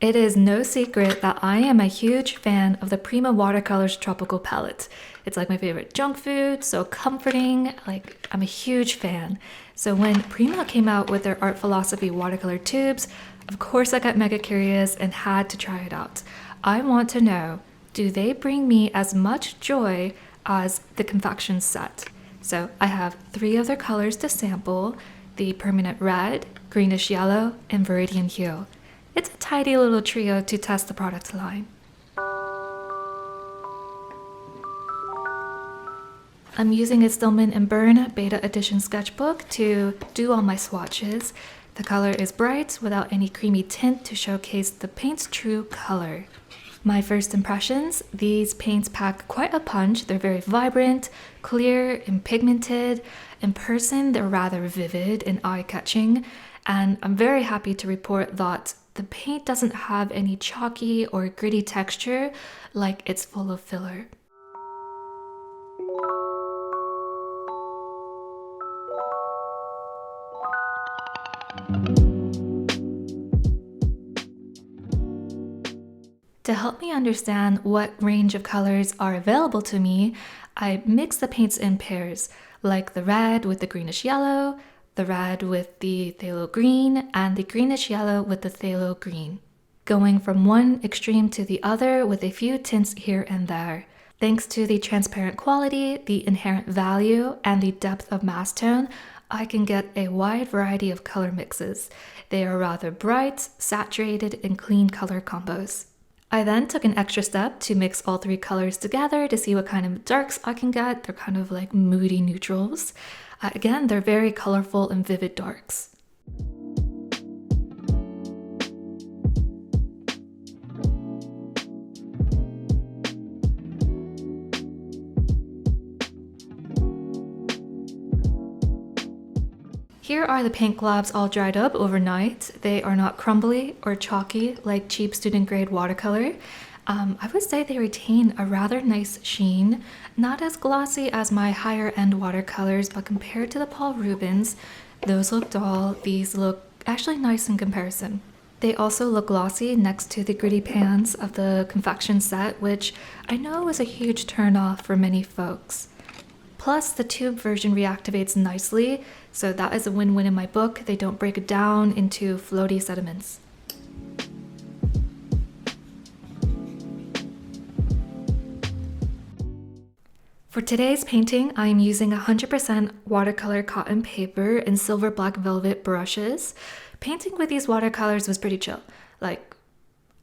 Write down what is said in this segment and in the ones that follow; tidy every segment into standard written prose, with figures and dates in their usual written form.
It is no secret that I am a huge fan of the Prima Watercolors Tropical Palette. It's like my favorite junk food, so comforting, like I'm a huge fan. So when Prima came out with their Art Philosophy watercolor tubes, of course I got mega curious and had to try it out. I want to know, do they bring me as much joy as the confection set? So I have 3 of their colors to sample, the Permanent Red, Greenish Yellow, and Viridian Hue. It's a tidy little trio to test the product line. I'm using a Stillman & Burn Beta Edition sketchbook to do all my swatches. The color is bright without any creamy tint to showcase the paint's true color. My first impressions, these paints pack quite a punch. They're very vibrant, clear, and pigmented. In person, they're rather vivid and eye-catching. And I'm very happy to report that the paint doesn't have any chalky or gritty texture, like it's full of filler. To help me understand what range of colors are available to me, I mix the paints in pairs, like the red with the greenish yellow, the red with the phthalo green, and the greenish yellow with the phthalo green, going from one extreme to the other with a few tints here and there. Thanks to the transparent quality, the inherent value, and the depth of mass tone, I can get a wide variety of color mixes. They are rather bright, saturated, and clean color combos. I then took an extra step to mix all 3 colors together to see what kind of darks I can get. They're kind of like moody neutrals. Again, they're very colorful and vivid darks. Here are the paint globs all dried up overnight. They are not crumbly or chalky like cheap student grade watercolor. I would say they retain a rather nice sheen, not as glossy as my higher end watercolors, but compared to the Paul Rubens, those look dull. These look actually nice in comparison. They also look glossy next to the gritty pans of the confection set, which I know is a huge turnoff for many folks. Plus, the tube version reactivates nicely, so that is a win-win in my book. They don't break it down into floaty sediments. For today's painting, I am using 100% watercolor cotton paper and silver black velvet brushes. Painting with these watercolors was pretty chill. Like,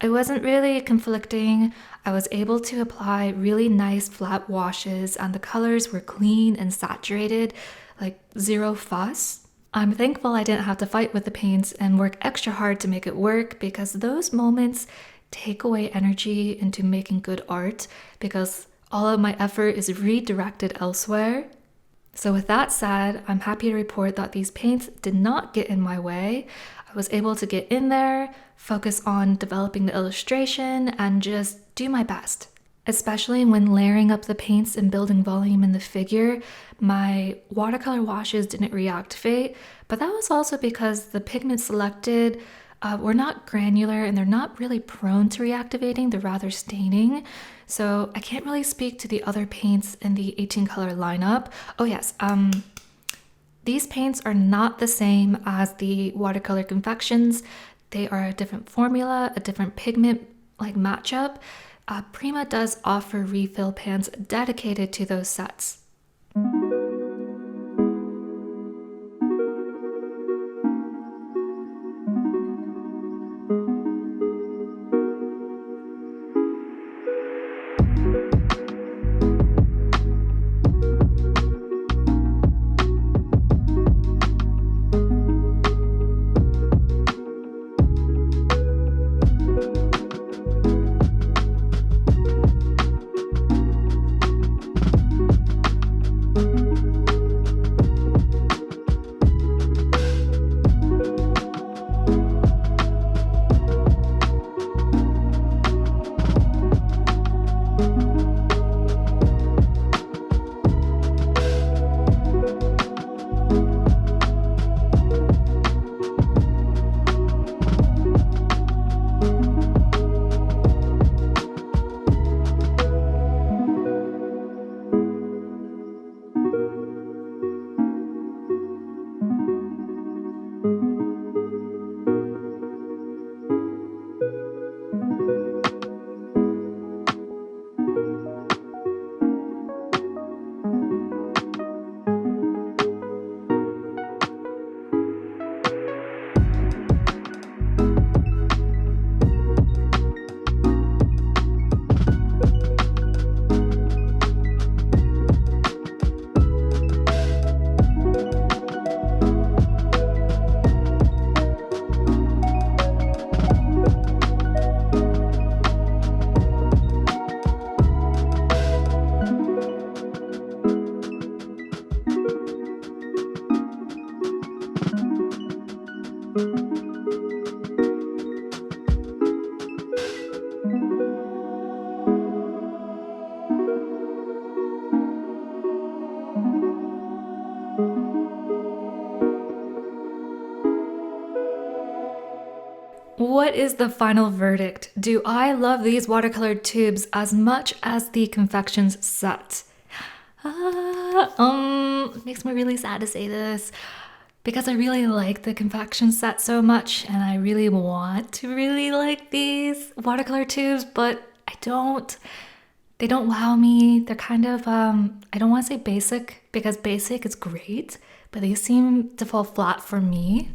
it wasn't really conflicting. I was able to apply really nice flat washes and the colors were clean and saturated, like zero fuss. I'm thankful I didn't have to fight with the paints and work extra hard to make it work, because those moments take away energy into making good art, because all of my effort is redirected elsewhere. So with that said, I'm happy to report that these paints did not get in my way. I was able to get in there, focus on developing the illustration, and just do my best. Especially when layering up the paints and building volume in the figure, my watercolor washes didn't reactivate, but that was also because the pigments selected were not granular and they're not really prone to reactivating, they're rather staining. So I can't really speak to the other paints in the 18 color lineup. Oh yes, these paints are not the same as the watercolor confections. They are a different formula, a different pigment like matchup. Prima does offer refill pans dedicated to those sets. what is the final verdict? Do I love these watercolor tubes as much as the confections set? It makes me really sad to say this because I really like the confection set so much and I really want to really like these watercolor tubes, but I don't. They don't wow me. They're kind of, I don't want to say basic because basic is great, but they seem to fall flat for me.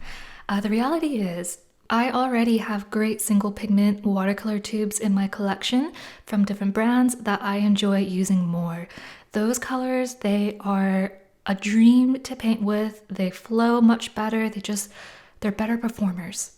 The reality is, I already have great single pigment watercolor tubes in my collection from different brands that I enjoy using more. Those colors, they are a dream to paint with. They flow much better. They're better performers.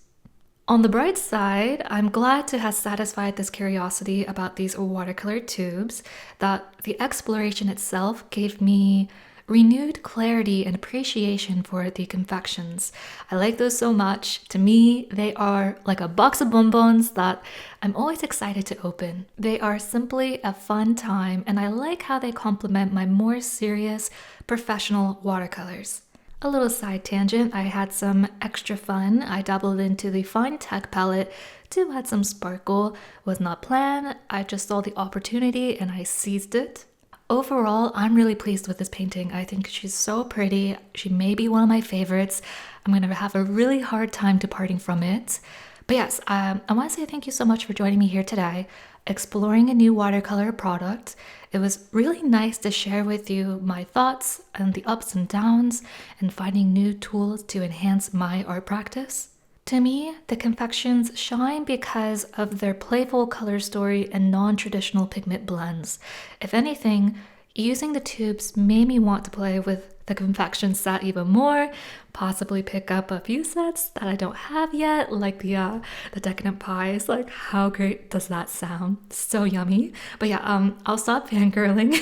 On the bright side, I'm glad to have satisfied this curiosity about these watercolor tubes, that the exploration itself gave me renewed clarity and appreciation for the confections. I like those so much. To me, they are like a box of bonbons that I'm always excited to open. They are simply a fun time, and I like how they complement my more serious professional watercolors. A little side tangent, I had some extra fun. I dabbled into the Fine Tech palette to add some sparkle. Was not planned, I just saw the opportunity and I seized it. Overall, I'm really pleased with this painting. I think she's so pretty. She may be one of my favorites. I'm gonna have a really hard time departing from it. But yes, I want to say thank you so much for joining me here today, exploring a new watercolor product. It was really nice to share with you my thoughts and the ups and downs and finding new tools to enhance my art practice. To me, the confections shine because of their playful color story and non-traditional pigment blends. If anything, using the tubes made me want to play with the confection set even more, possibly pick up a few sets that I don't have yet, like the decadent pies. Like, how great does that sound? So yummy. But yeah, I'll stop fangirling.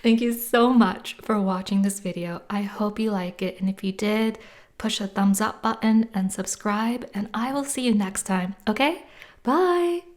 Thank you so much for watching this video. I hope you like it, and if you did, push the thumbs up button and subscribe, and I will see you next time, okay? Bye!